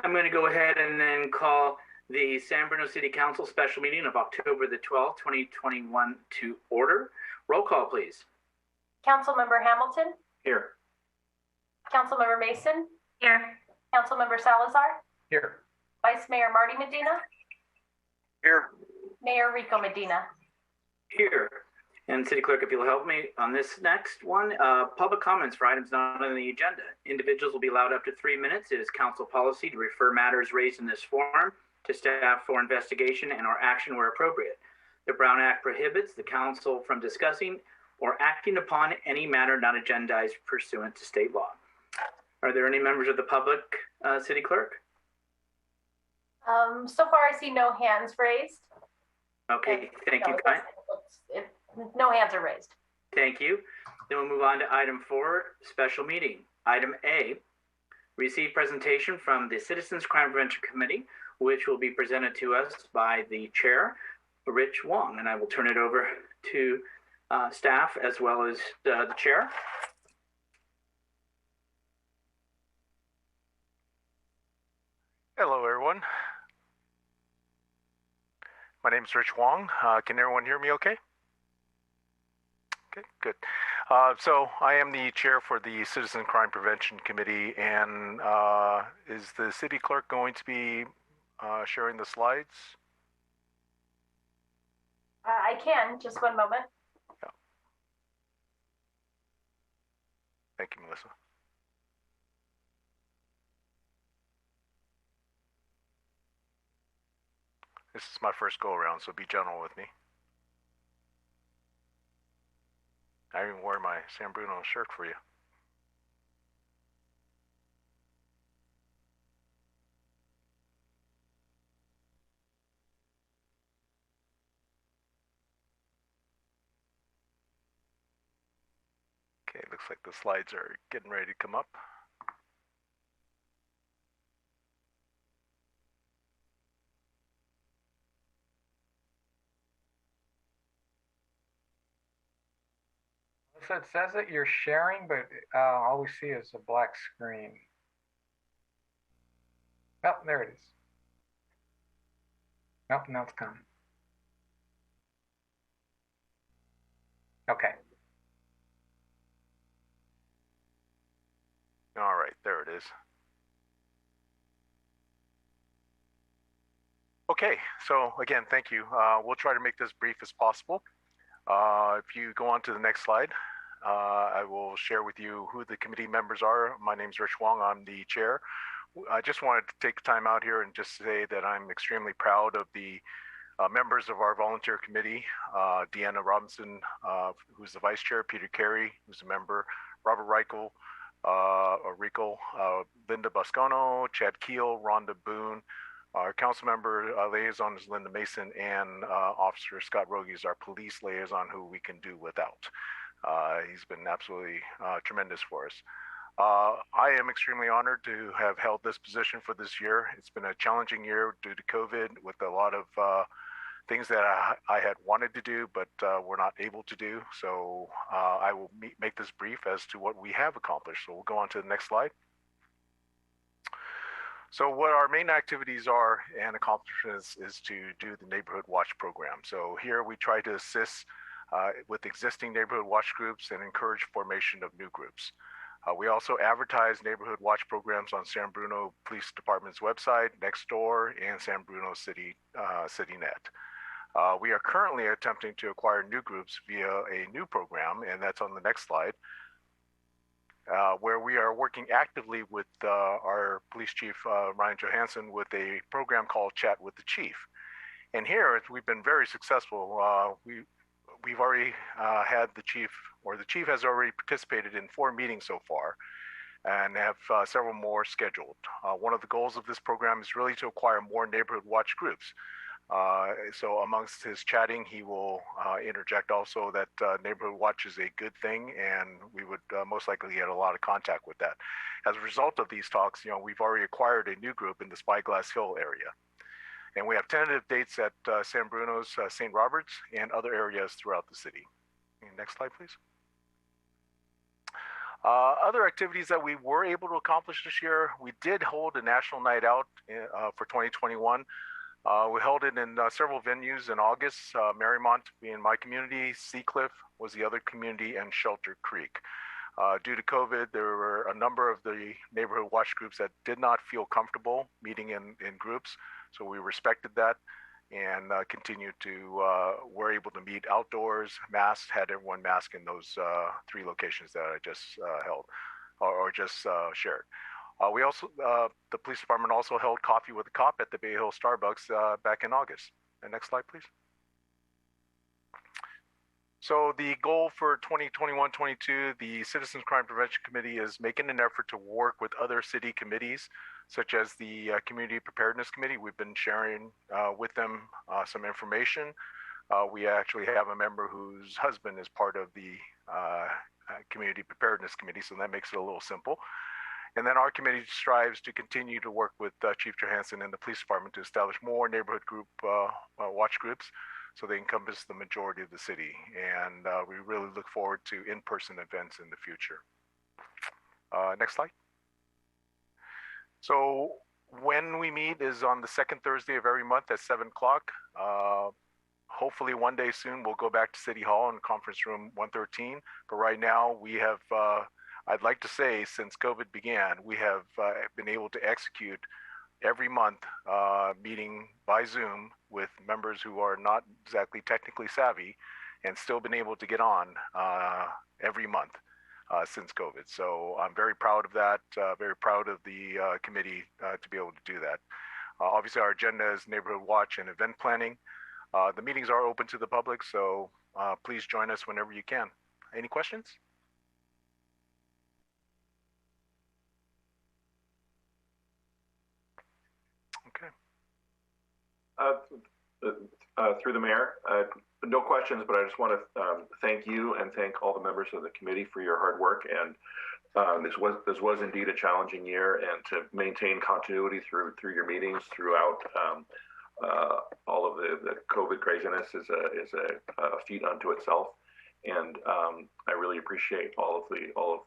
I'm going to go ahead and then call the San Bruno City Council special meeting of October the 12th, 2021 to order. Roll call, please. Councilmember Hamilton? Here. Councilmember Mason? Here. Councilmember Salazar? Here. Vice Mayor Marty Medina? Here. Mayor Rico Medina? Here. And City Clerk, if you'll help me on this next one, public comments for items not on the agenda. Individuals will be allowed up to 3 minutes. It is council policy to refer matters raised in this forum to staff for investigation and or action where appropriate. The Brown Act prohibits the council from discussing or acting upon any matter not agendized pursuant to state law. Are there any members of the public, City Clerk? So far I see no hands raised. Okay, thank you. No hands are raised. Thank you. Then we'll move on to item 4, special meeting. Item A, receive presentation from the Citizens Crime Prevention Committee, which will be presented to us by the chair, Rich Wong, and I will turn it over to staff as well as the chair. Hello, everyone. My name is Rich Wong. Can everyone hear me okay? Okay, good. So I am the chair for the Citizen Crime Prevention Committee, and is the city clerk going to be sharing the slides? I can, just one moment. Yeah. Thank you, Melissa. This is my first go around, so be gentle with me. I even wore my San Bruno shirt for you. Okay, looks like the slides are getting ready to come up. So it says that you're sharing, but all we see is a black screen. Oh, there it is. Nope, now it's coming. Okay. All right, there it is. Okay, so again, thank you. We'll try to make this brief as possible. If you go on to the next slide, I will share with you who the committee members are. My name is Rich Wong. I'm the chair. I just wanted to take time out here and just say that I'm extremely proud of the members of our volunteer committee, Deanna Robinson, who's the vice chair, Peter Carey, who's a member, Robert Reichel, Rico, Linda Boscano, Chad Keel, Rhonda Boone. Our council member liaison is Linda Mason, and Officer Scott Rogie is our police liaison, who we can do without. He's been absolutely tremendous for us. I am extremely honored to have held this position for this year. It's been a challenging year due to COVID, with a lot of things that I had wanted to do, but were not able to do. So I will make this brief as to what we have accomplished. So we'll go on to the next slide. So what our main activities are and accomplishments is to do the Neighborhood Watch program. So here we try to assist with existing neighborhood watch groups and encourage formation of new groups. We also advertise neighborhood watch programs on San Bruno Police Department's website, Nextdoor, and San Bruno CityNet. We are currently attempting to acquire new groups via a new program, and that's on the next slide, where we are working actively with our police chief, Ryan Johansson, with a program called Chat with the Chief. And here, we've been very successful. We've already had the chief has already participated in 4 meetings so far, and have several more scheduled. One of the goals of this program is really to acquire more neighborhood watch groups. So amongst his chatting, he will interject also that neighborhood watch is a good thing, and we would most likely get a lot of contact with that. As a result of these talks, we've already acquired a new group in the Spyglass Hill area. And we have tentative dates at San Bruno's St. Robert's and other areas throughout the city. Next slide, please. Other activities that we were able to accomplish this year, we did hold a national night out for 2021. We held it in several venues in August, Marymount being my community, Seacliff was the other community, and Shelter Creek. Due to COVID, there were a number of the neighborhood watch groups that did not feel comfortable meeting in groups, so we respected that and continued to, were able to meet outdoors, masked, had everyone masked in those 3 locations that I just held or just shared. We also, the police department also held Coffee with a Cop at the Bay Hill Starbucks back in August. And next slide, please. So the goal for 2021-22, the Citizens Crime Prevention Committee is making an effort to work with other city committees, such as the Community Preparedness Committee. We've been sharing with them some information. We actually have a member whose husband is part of the Community Preparedness Committee, so that makes it a little simple. And then our committee strives to continue to work with Chief Johansson and the police department to establish more neighborhood group watch groups so they encompass the majority of the city. And we really look forward to in-person events in the future. Next slide. So when we meet is on the 2nd Thursday of every month at 7 o'clock. Hopefully one day soon we'll go back to City Hall in conference room 113. But right now we have I'd like to say, since COVID began, we have been able to execute every month meeting by Zoom with members who are not exactly technically savvy and still been able to get on every month since COVID. So I'm very proud of that, very proud of the committee to be able to do that. Obviously, our agenda is neighborhood watch and event planning. The meetings are open to the public, so please join us whenever you can. Any questions? Through the mayor, no questions, but I just want to thank you and thank all the members of the committee for your hard work. And this was indeed a challenging year, and to maintain continuity through your meetings throughout all of the COVID craziness is a feat unto itself. And I really appreciate all of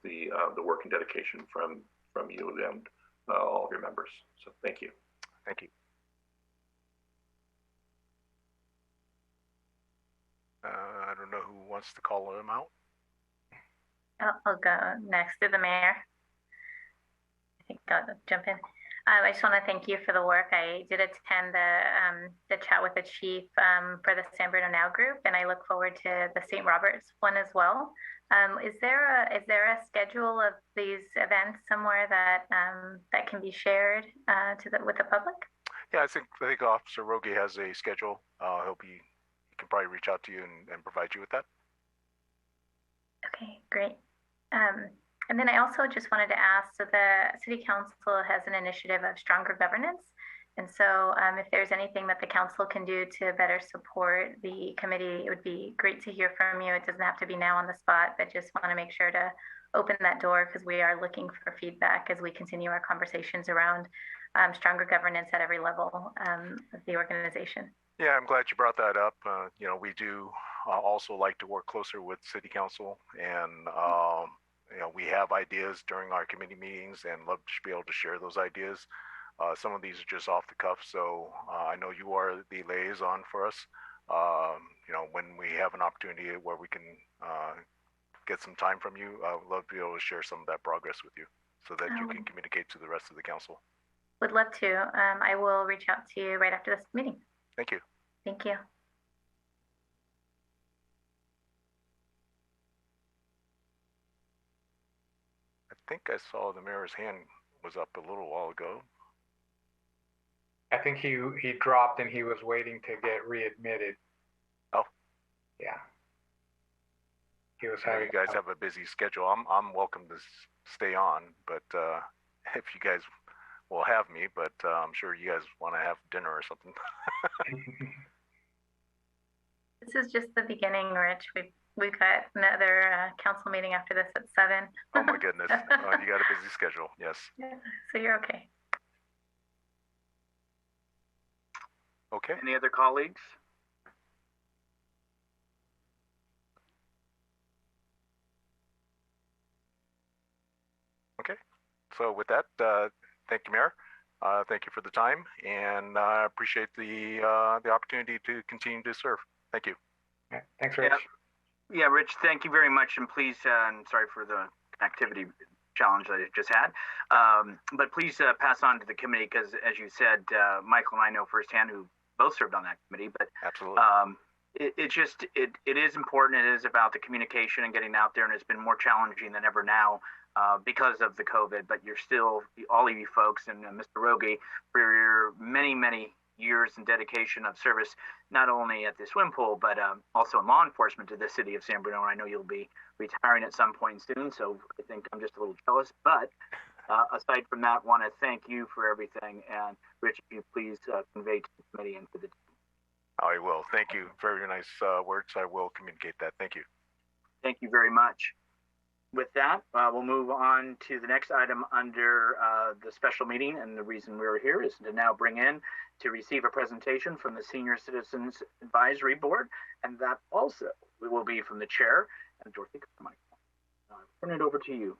the work and dedication from you and all of your members. So thank you. Thank you. I don't know who wants to call him out. I'll go next to the mayor. I think I'll jump in. I just want to thank you for the work. I did attend the chat with the chief for the San Bruno Now group, and I look forward to the St. Robert's one as well. Is there a schedule of these events somewhere that that can be shared with the public? Yeah, I think Officer Rogie has a schedule. He can probably reach out to you and provide you with that. Okay, great. And then I also just wanted to ask, so the City Council has an initiative of stronger governance. And so if there's anything that the council can do to better support the committee, it would be great to hear from you. It doesn't have to be now on the spot, but just want to make sure to open that door, because we are looking for feedback as we continue our conversations around stronger governance at every level of the organization. Yeah, I'm glad you brought that up. We do also like to work closer with City Council, and we have ideas during our committee meetings and love to be able to share those ideas. Some of these are just off the cuff, so I know you are the liaison for us. When we have an opportunity where we can get some time from you, I would love to be able to share some of that progress with you so that you can communicate to the rest of the council. Would love to. I will reach out to you right after this meeting. Thank you. Thank you. I think I saw the mayor's hand was up a little while ago. I think he dropped and he was waiting to get readmitted. Oh. Yeah. He was having. You guys have a busy schedule. I'm welcome to stay on, but if you guys will have me, but I'm sure you guys want to have dinner or something. This is just the beginning, Rich. We've got another council meeting after this at 7. Oh my goodness. You got a busy schedule. Yes. Yeah, so you're okay. Okay. Any other colleagues? So with that, thank you, Mayor. Thank you for the time, and I appreciate the opportunity to continue to serve. Thank you. Yeah, thanks, Rich. Yeah, Rich, thank you very much. And please, and sorry for the connectivity challenge that I just had. But please pass on to the committee because, as you said, Michael and I know firsthand who both served on that committee. But absolutely, it is important. It is about the communication and getting out there, and it's been more challenging than ever now because of the COVID. But you're still, all of you folks, and Mr. Rogie, for your many years and dedication of service, not only at the swim pool, but also in law enforcement to the city of San Bruno. I know you'll be retiring at some point soon, so I think I'm just a little jealous. But aside from that, want to thank you for everything. And Rich, if you please convey to the committee and to the team. I will. Thank you. Very nice words. I will communicate that. Thank you. Thank you very much. With that, we'll move on to the next item under the special meeting. And the reason we're here is to now bring in to receive a presentation from the Senior Citizens Advisory Board. And that also will be from the chair, and Dorothy Carmichael. Turn it over to you.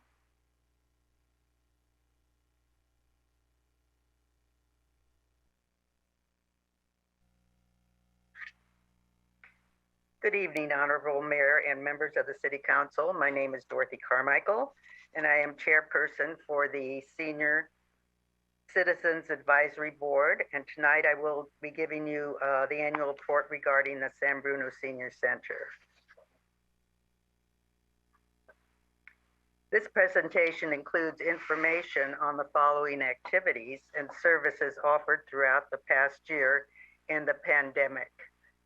Good evening, Honorable Mayor and members of the City Council. My name is Dorothy Carmichael, and I am chairperson for the Senior Citizens Advisory Board. And tonight I will be giving you the annual report regarding the San Bruno Senior Center. This presentation includes information on the following activities and services offered throughout the past year in the pandemic.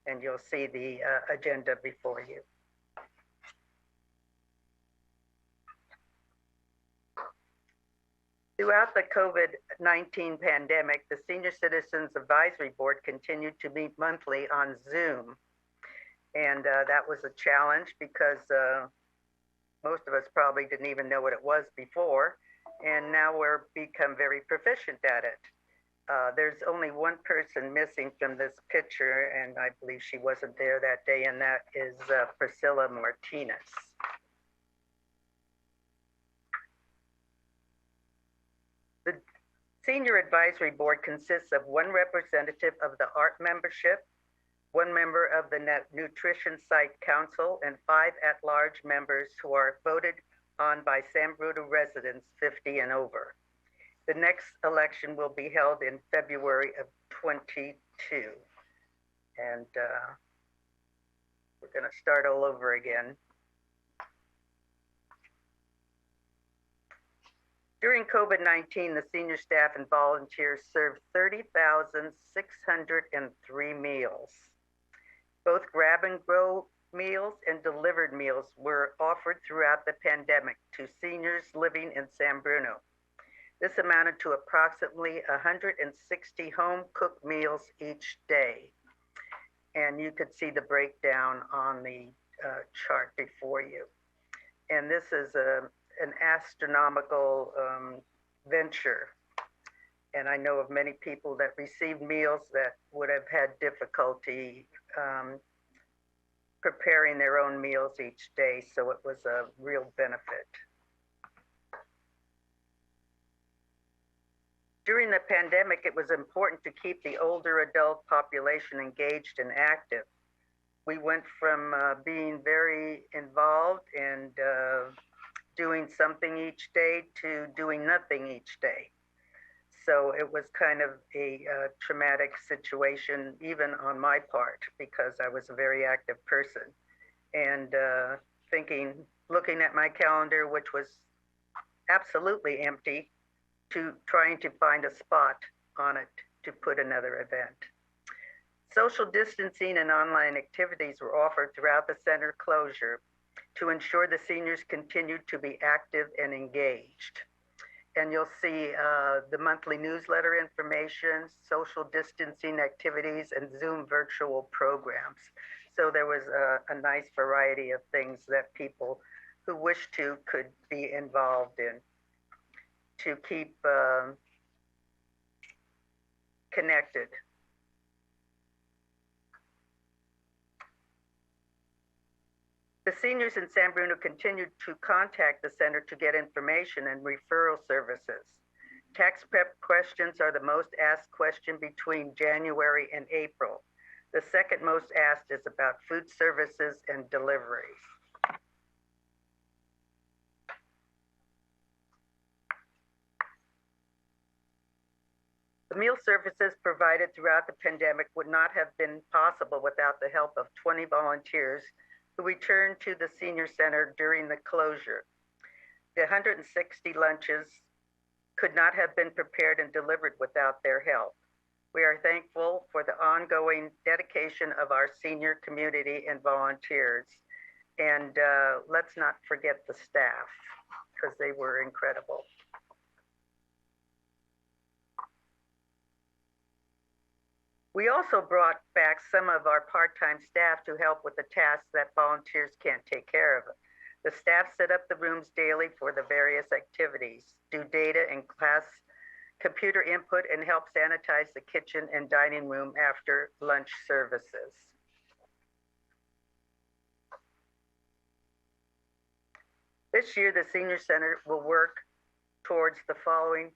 And you'll see the agenda before you. Throughout the COVID-19 pandemic, the Senior Citizens Advisory Board continued to meet monthly on Zoom. And that was a challenge because most of us probably didn't even know what it was before. And now we're become very proficient at it. There's only one person missing from this picture, and I believe she wasn't there that day, and that is Priscilla Martinez. The Senior Advisory Board consists of one representative of the art membership, one member of the Nutrition Site Council, and 5 at-large members who are voted on by San Bruno residents 50 and over. The next election will be held in February of 22. And we're going to start all over again. During COVID-19, the senior staff and volunteers served 30,603 meals. Both grab and go meals and delivered meals were offered throughout the pandemic to seniors living in San Bruno. This amounted to approximately 160 home-cooked meals each day. And you could see the breakdown on the chart before you. And this is an astronomical venture. And I know of many people that received meals that would have had difficulty preparing their own meals each day. So it was a real benefit. During the pandemic, it was important to keep the older adult population engaged and active. We went from being very involved and doing something each day to doing nothing each day. So it was kind of a traumatic situation, even on my part, because I was a very active person. And looking at my calendar, which was absolutely empty, to trying to find a spot on it to put another event. Social distancing and online activities were offered throughout the center closure to ensure the seniors continued to be active and engaged. And you'll see the monthly newsletter information, social distancing activities, and Zoom virtual programs. So there was a nice variety of things that people who wish to could be involved in to keep connected. The seniors in San Bruno continued to contact the center to get information and referral services. Tax prep questions are the most asked question between January and April. The second most asked is about food services and deliveries. The meal services provided throughout the pandemic would not have been possible without the help of 20 volunteers who returned to the senior center during the closure. The 160 lunches could not have been prepared and delivered without their help. We are thankful for the ongoing dedication of our senior community and volunteers. And let's not forget the staff, because they were incredible. We also brought back some of our part-time staff to help with the tasks that volunteers can't take care of. The staff set up the rooms daily for the various activities, do data and class computer input, and help sanitize the kitchen and dining room after lunch services. This year, the Senior Center will work towards the following.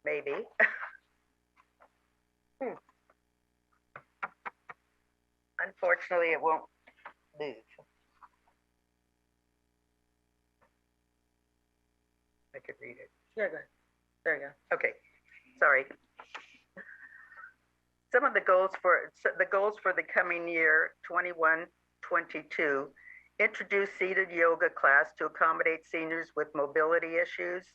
Maybe. Unfortunately, it won't move. I could read it. Yeah, go ahead. There you go. Okay, sorry. Some of the goals for the coming year, 21-22, introduce seated yoga class to accommodate seniors with mobility issues.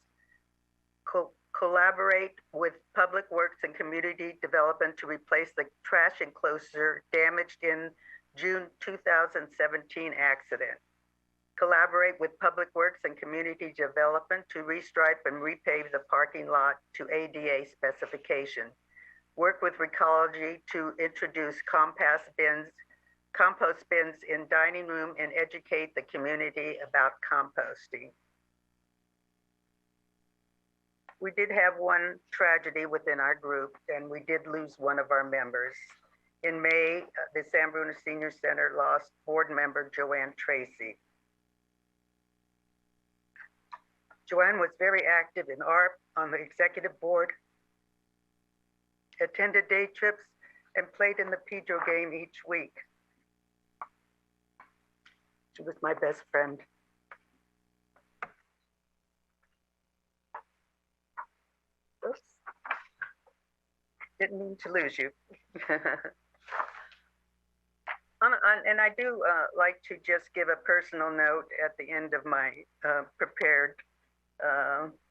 Collaborate with Public Works and Community Development to replace the trash enclosure damaged in June 2017 accident. Collaborate with Public Works and Community Development to restripe and repave the parking lot to ADA specification. Work with Recology to introduce compost bins in dining room and educate the community about composting. We did have one tragedy within our group, and we did lose one of our members. In May, the San Bruno Senior Center lost board member Joanne Tracy. Joanne was very active in ARP on the executive board, attended day trips, and played in the Pedro game each week. She was my best friend. Oops. Didn't mean to lose you. And I do like to just give a personal note at the end of my prepared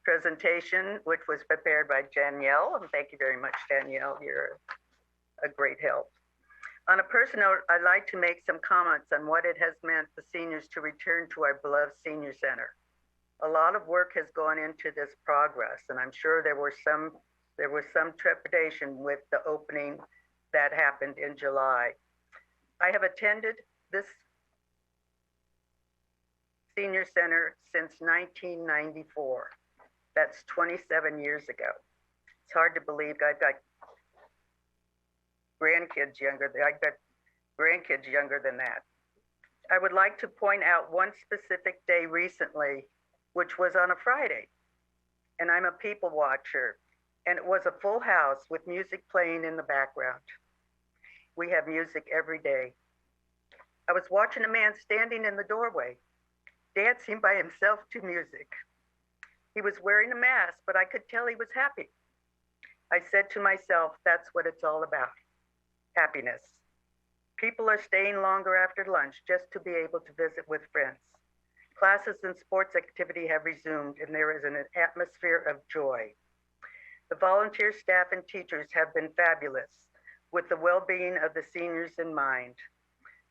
presentation, which was prepared by Danielle. And thank you very much, Danielle. You're a great help. On a personal note, I'd like to make some comments on what it has meant for seniors to return to our beloved senior center. A lot of work has gone into this progress, and I'm sure there was some trepidation with the opening that happened in July. I have attended this senior center since 1994. That's 27 years ago. It's hard to believe I've got grandkids younger than that. I would like to point out one specific day recently, which was on a Friday. And I'm a people watcher. And it was a full house with music playing in the background. We have music every day. I was watching a man standing in the doorway, dancing by himself to music. He was wearing a mask, but I could tell he was happy. I said to myself, that's what it's all about, happiness. People are staying longer after lunch just to be able to visit with friends. Classes and sports activity have resumed, and there is an atmosphere of joy. The volunteer staff and teachers have been fabulous, with the well-being of the seniors in mind.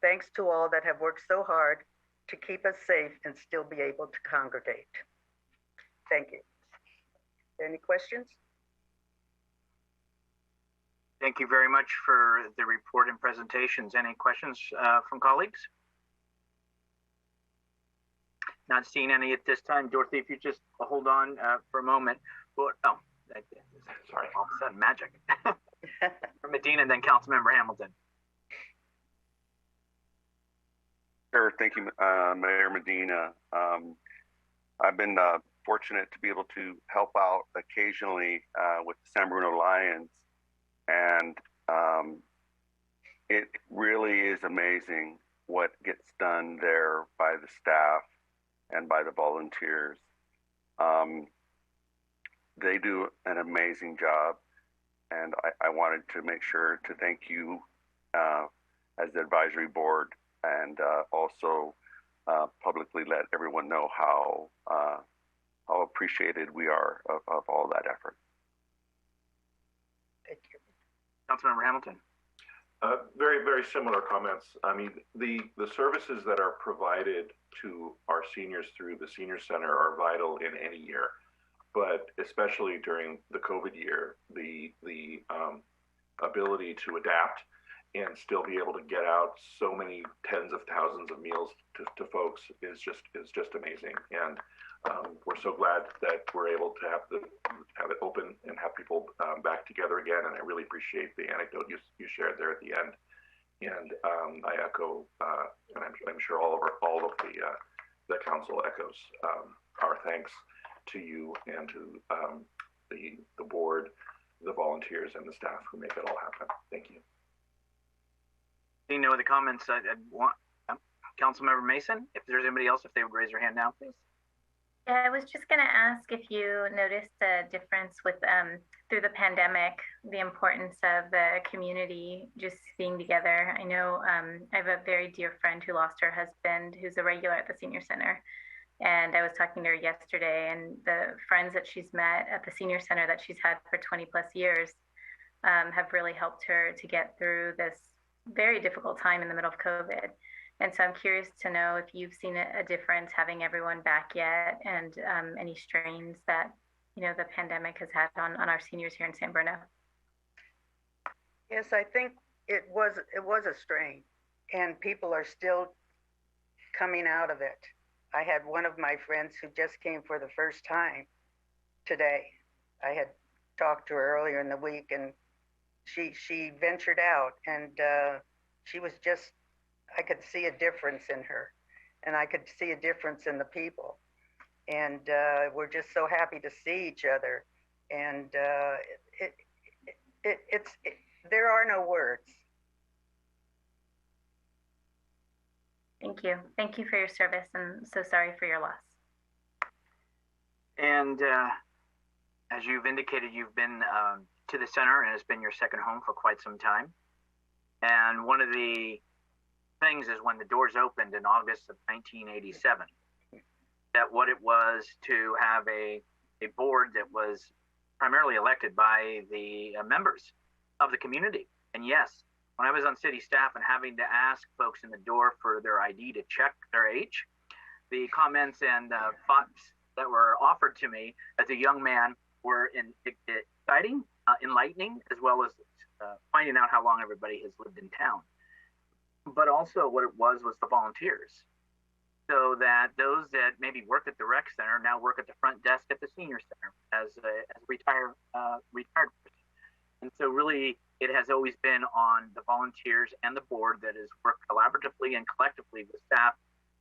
Thanks to all that have worked so hard to keep us safe and still be able to congregate. Thank you. Any questions? Thank you very much for the report and presentations. Any questions from colleagues? Not seeing any at this time. Dorothy, if you just hold on for a moment. Well, sorry, all of a sudden magic. From Medina and then Councilmember Hamilton. Sure. Thank you, Mayor Medina. I've been fortunate to be able to help out occasionally with the San Bruno Lions, and it really is amazing what gets done there by the staff and by the volunteers. They do an amazing job, and I wanted to make sure to thank you as the advisory board, and also publicly let everyone know how appreciated we are of all that effort. Thank you. Councilmember Hamilton. Very, very similar comments. I mean, the services that are provided to our seniors through the senior center are vital in any year, but especially during the COVID year, the ability to adapt and still be able to get out so many tens of thousands of meals to folks is just amazing. And we're so glad that we're able to have it open and have people back together again. And I really appreciate the anecdote you shared there at the end. And I echo, and I'm sure all of the council echoes our thanks to you and to the board, the volunteers, and the staff who make it all happen. Thank you. Seeing no other comments, I'd want Councilmember Mason, if there's anybody else, if they would raise their hand now, please. Yeah, I was just going to ask if you noticed a difference with through the pandemic, the importance of the community just being together. I know I have a very dear friend who lost her husband, who's a regular at the senior center. And I was talking to her yesterday, and the friends that she's met at the senior center that she's had for 20 plus years have really helped her to get through this very difficult time in the middle of COVID. And so I'm curious to know if you've seen a difference having everyone back yet, and any strains that, you know, the pandemic has had on our seniors here in San Bruno. Yes, I think it was a strain, and people are still coming out of it. I had one of my friends who just came for the first time today. I had talked to her earlier in the week, and she ventured out, and she was just, I could see a difference in her, and I could see a difference in the people. And we're just so happy to see each other. And there are no words. Thank you. Thank you for your service, and so sorry for your loss. And as you've indicated, you've been to the center, and it's been your second home for quite some time. And one of the things is when the doors opened in August of 1987, that what it was to have a board that was primarily elected by the members of the community. And yes, when I was on city staff and having to ask folks in the door for their ID to check their age, the comments and thoughts that were offered to me as a young man were exciting, enlightening, as well as finding out how long everybody has lived in town. But also what it was the volunteers. So that those that maybe work at the rec center now work at the front desk at the senior center as retired person. And so really it has always been on the volunteers and the board that has worked collaboratively and collectively with staff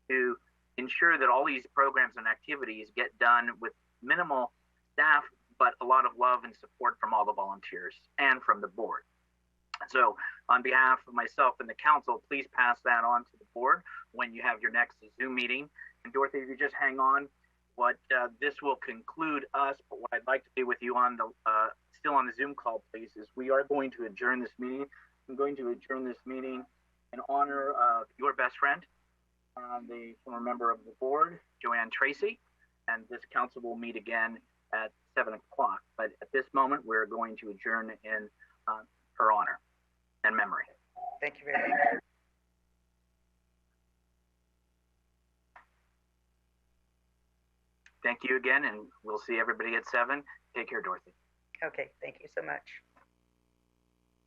to ensure that all these programs and activities get done with minimal staff, but a lot of love and support from all the volunteers and from the board. So on behalf of myself and the council, please pass that on to the board when you have your next Zoom meeting. And Dorothy, if you just hang on, this will conclude us, but what I'd like to do with you on the still on the Zoom call, please, is we are going to adjourn this meeting. I'm going to adjourn this meeting in honor of your best friend, the former member of the board, Joanne Tracy, and this council will meet again at 7 o'clock. But at this moment, we're going to adjourn in her honor and memory. Thank you very much. Thank you again, and we'll see everybody at 7. Take care, Dorothy. Okay, thank you so much.